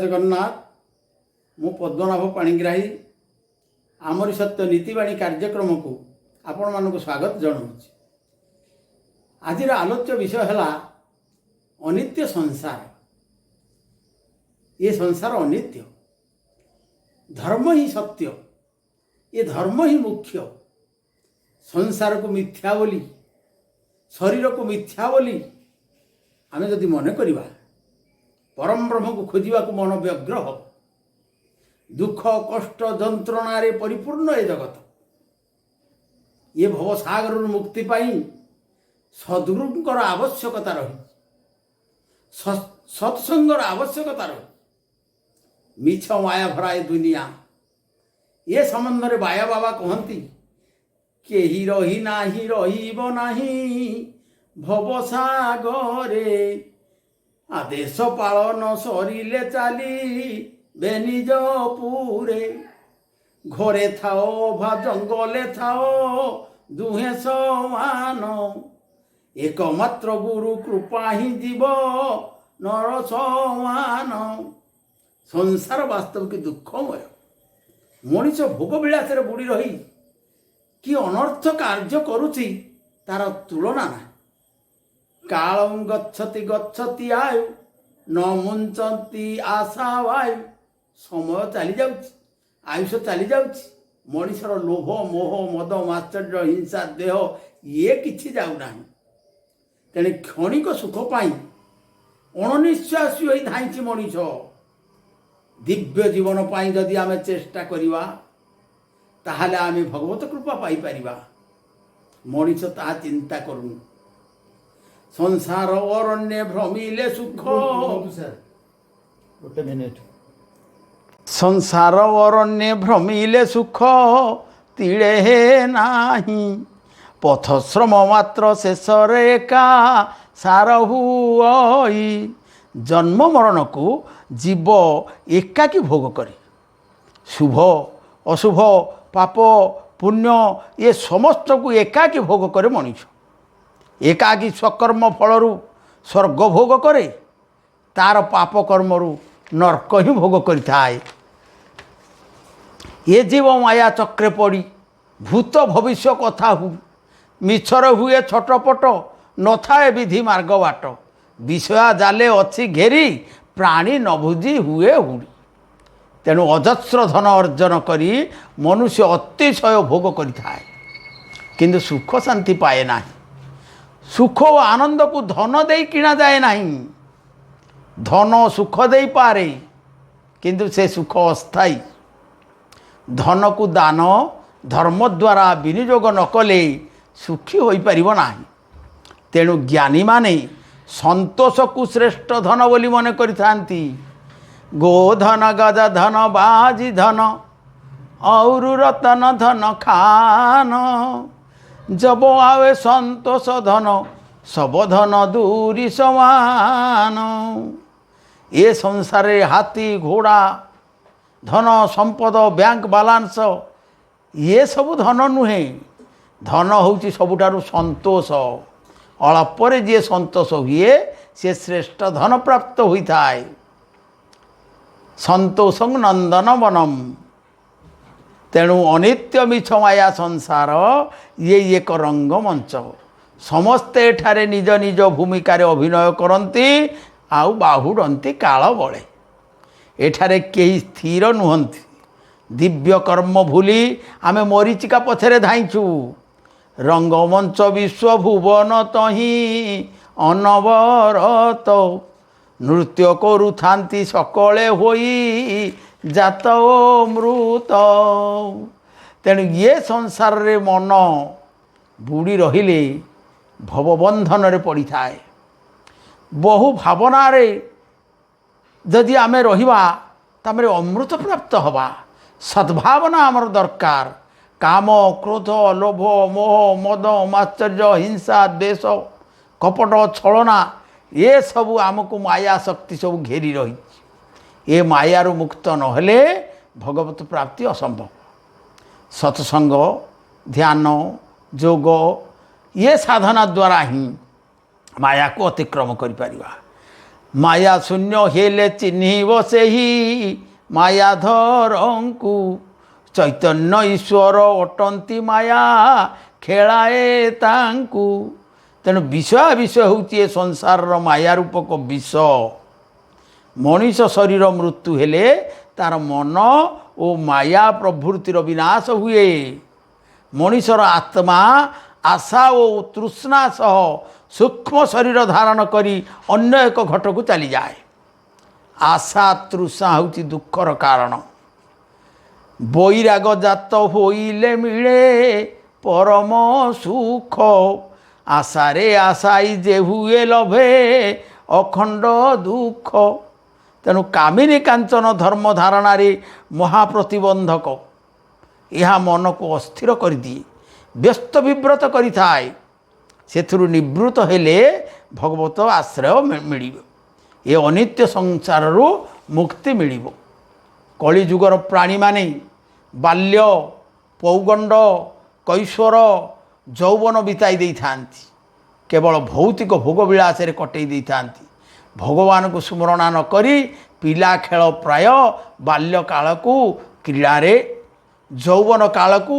जगन्नाथ। मु पद्मनाभ पाणिग्राही आमरी सत्य नीतिवाणी कार्यक्रम को आपण मानक स्वागत जनाऊँ। आज आलोच्य विषय है अनित्य संसार। ये संसार अनित्य, धर्म ही सत्य, ये धर्म ही मुख्य। संसार को मिथ्या बोली, शरीर को मिथ्या बोली आमे जदि मन करिबा, परम ब्रह्म को खोजिबा को मन व्यग्र हो। दुख कष्ट जंत्रणा रे परिपूर्ण ए जगत। ये भवसागर मुक्ति पाई सद्गुरुंकर आवश्यकता रही, सत्संगर आवश्यकता रही। मिछ माया भरा ए दुनिया, ये संबंध में बाया बाबा कहती केही रही नाही रहिब नाही भवसागरे। आदेश पालन सरिले चाली बेनिज पुरे। घरे थाओ भा जंगले थाओ दुहे समान। एकमात्र गुरु कृपा ही जीव नर समान। संसार वास्तव की दुखमय। मनीष भोग विलास बुड़ी रही कि अनर्थ कार्य करुची तार तुलना ना। कालं गच्छति गच्छति आयु न मुंचती आशा वायु। समय चली जाउछि, आयुष चली जाउछि। मनीषर लोभ मोह मद माश्चर्य हिंसा देह ये किछि जाउ नाही। तेणे क्षणिक सुख पाई अणनिश्वासी होई धाइछि मनीष। दिव्य जीवन पाई जदि आमे चेष्टा करिवा ताहले आमे भगवत कृपा पाई परिबा। मनीष ता चिंता करूनु। संसार अरण्य भ्रमिले सुख। गोटे मिनिट। संसार अरण्य भ्रमिले सुख तिळे हे नाही। पथश्रम मात्र शेष रेखा सार हुई। जन्म मरण को जीव एकाकी भोग करे। शुभ अशुभ पाप पुण्य ये समस्त को एकाकी भोग करे मनीष। एकाकी स्वकर्म फलरू स्वर्ग भोग करे, तार पाप कर्मरू नरक ही भोग करिथाए। ये जीव माया चक्रे पड़ी भूत भविष्य कथा हु। मिछर हुए छटपट न थाए विधि मार्ग बाट। विषया जाले अच्छी घेरी प्राणी न भुजी हुए हुड़ी। तेणु अजस्र धन अर्जन करी मनुष्य अतिशय भोग करिथाए, किंतु सुख शांति पाए नाही। सुख और आनंद को धन दे किणा जाए नहीं। धन सुख दे पारे, किंतु से सुख अस्थायी। धन को दान धर्म द्वारा विनियोग न कले सुखी हो पारिब नाही। तेणु ज्ञानी माने संतोष को श्रेष्ठ धन बोली मन करिथांती। गोधन गज धन बाजी धन और रतन धन खान। जब आवे संतोष धन सब धन दूरी समान। ये संसार हाथी घोड़ा धन संपद बैंक बालांस ये सब धन नुहे। धन होउची सबुठारु संतोष। अल्परे जे संतोष हुए से श्रेष्ठ धन प्राप्त होता है। संतोषं नंदन वनम। तेणु अनित्य मिछ माया संसार ये एक रंगमंच। समस्ते एठारे निज निज भूमिकार अभिनय करती आउ बाहुड़ती काल बले। एठारे कई स्थिर नुहंती। दिव्य कर्म भूली आमे मरीचिका पछरे धाइंचु। रंगमंच विश्व भुवन तही अनवरत। नृत्य करुथांती सकले होई जात मृत। तेणु ये संसार रे मन बुड़ी रहिले भवबंधन रे पड़ी थाए। बहु भावना रे जदि आमे रहिबा तामरे अमृत प्राप्त हवा। सद्भावना आमर दरकार। काम क्रोध लोभ मोह मद माश्चर्य हिंसा द्वेष कपट छलना ये सब आमको माया शक्ति सब घेरी रही। ये मायारू मुक्त नहले भगवत प्राप्ति असंभव। सत्संग ध्यान जोग ये साधना द्वारा ही माया को अतिक्रम करिपारिबा। ମାୟା ଶୂନ୍ୟ ହେଲେ ଚିହ୍ନିବ ସେହି ମାୟାଧରଙ୍କୁ। ଚୈତନ୍ୟ ଈଶ୍ୱର ଅଟନ୍ତି ମାୟା ଖେଳାଏ ତାଙ୍କୁ। ତେଣୁ ବିଷୟ ହେଉଛି ଏ ସଂସାରର ମାୟା ରୂପକ ବିଷ। ମଣିଷ ଶରୀର ମୃତ୍ୟୁ ହେଲେ ତାର ମନ ଓ ମାୟା ପ୍ରଭୃତିର ବିନାଶ ହୁଏ। ମଣିଷର ଆତ୍ମା ଆଶା ଓ ତୃଷ୍ଣା ସହ ସୂକ୍ଷ୍ମ ଶରୀର ଧାରଣ କରି ଅନ୍ୟ ଏକ ଘଟକୁ ଚାଲିଯାଏ। ଆଶା ତୃଷ୍ଣା ହେଉଛି ଦୁଃଖର କାରଣ। ବୈରାଗ ଜାତ ହୋଇଲେ ମିଳେ ପରମ ସୁଖ। ଆଶାରେ ଆଶାଇ ଯେ ହୁଏ ଲଭେ ଅଖଣ୍ଡ ଦୁଃଖ। ତେଣୁ କାମିନୀ କାଞ୍ଚନ ଧର୍ମ ଧାରଣାରେ ମହାପ୍ରତିବନ୍ଧକ। ଏହା ମନକୁ ଅସ୍ଥିର କରିଦିଏ, ବ୍ୟସ୍ତ ବିବ୍ରତ କରିଥାଏ। ସେଥିରୁ ନିବୃତ୍ତ ହେଲେ ଭଗବତ ଆଶ୍ରୟ ମିଳିବ। ଏ ଅନିତ୍ୟ ସଂସାରରୁ ମୁକ୍ତି ମିଳିବ। କଳିଯୁଗର ପ୍ରାଣୀମାନେ ବାଲ୍ୟ, ପୌଗଣ୍ଡ, କୈଶୋର, ଯୌବନ ବିତାଇ ଦେଇଥାନ୍ତି। କେବଳ ଭୌତିକ ଭୋଗ ବିଳାସରେ କଟେଇ ଦେଇଥାନ୍ତି। ଭଗବାନଙ୍କୁ ସ୍ମରଣ ନ କରି ପିଲା ଖେଳ ପ୍ରାୟ ବାଲ୍ୟକାଳକୁ କ୍ରୀଡ଼ାରେ, ଯୌବନ କାଳକୁ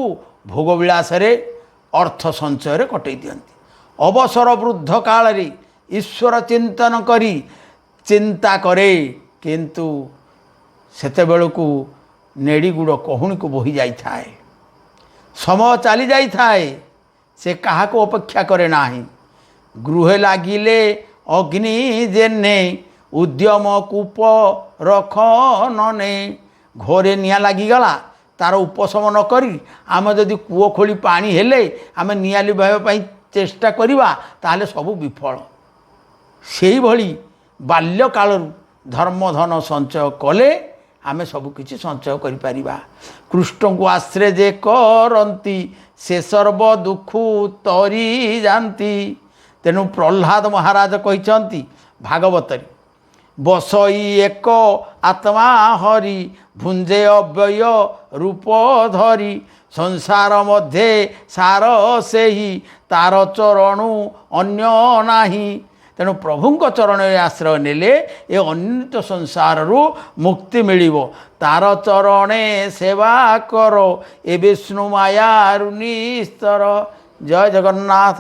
ଭୋଗ ବିଳାସରେ, ଅର୍ଥ ସଞ୍ଚୟରେ କଟେଇ ଦିଅନ୍ତି। ଅବସର ବୃଦ୍ଧ କାଳରେ ଈଶ୍ୱର ଚିନ୍ତନ କରି ଚିନ୍ତା କରେ, କିନ୍ତୁ ସେତେବେଳକୁ ନେଡ଼ିଗୁଡ଼ କହୁଣୀକୁ ବୋହି ଯାଇଥାଏ। ସମୟ ଚାଲି ଯାଇଥାଏ, ସେ କାହାକୁ ଅପେକ୍ଷା କରେ ନାହିଁ। ଗୃହେ ଲାଗିଲେ ଅଗ୍ନି ଜେନେ ଉଦ୍ୟମ କୂପ ରଖ ନନେ। ଘରେ ନିଆଁ ଲାଗିଗଲା, ତାର ଉପଶମ ନ କରି ଆମେ ଯଦି କୂଅ ଖୋଳି ପାଣି ହେଲେ ଆମେ ନିଆଁ ଲିଭାଇବା ପାଇଁ ଚେଷ୍ଟା କରିବା, ତାହେଲେ ସବୁ ବିଫଳ। ସେଇଭଳି ବାଲ୍ୟକାଳରୁ ଧର୍ମଧନ ସଞ୍ଚୟ କଲେ ଆମେ ସବୁକିଛି ସଞ୍ଚୟ କରିପାରିବା। କୃଷ୍ଣଙ୍କୁ ଆଶ୍ରୟ ଯେ କରନ୍ତି ସେ ସର୍ବ ଦୁଃଖ ତରି ଯାଆନ୍ତି। ତେଣୁ ପ୍ରହ୍ଲାଦ ମହାରାଜ କହିଛନ୍ତି ଭାଗବତରେ, ବସଇ ଏକ ଆତ୍ମା ହରି ଭୁଞ୍ଜେ ଅବ୍ୟୟ ରୂପ ଧରି। ସଂସାର ମଧ୍ୟେ ସାର ସେହି ତାର ଚରଣୁ ଅନ୍ୟ ନାହିଁ। ତେଣୁ ପ୍ରଭୁଙ୍କ ଚରଣରେ ଆଶ୍ରୟ ନେଲେ ଏ ଅନିତ୍ୟ ସଂସାରରୁ ମୁକ୍ତି ମିଳିବ। ତାର ଚରଣେ ସେବା କର ଏ ବିଷ୍ଣୁ ମାୟାରୁ ନିସ୍ତର। ଜୟ ଜଗନ୍ନାଥ।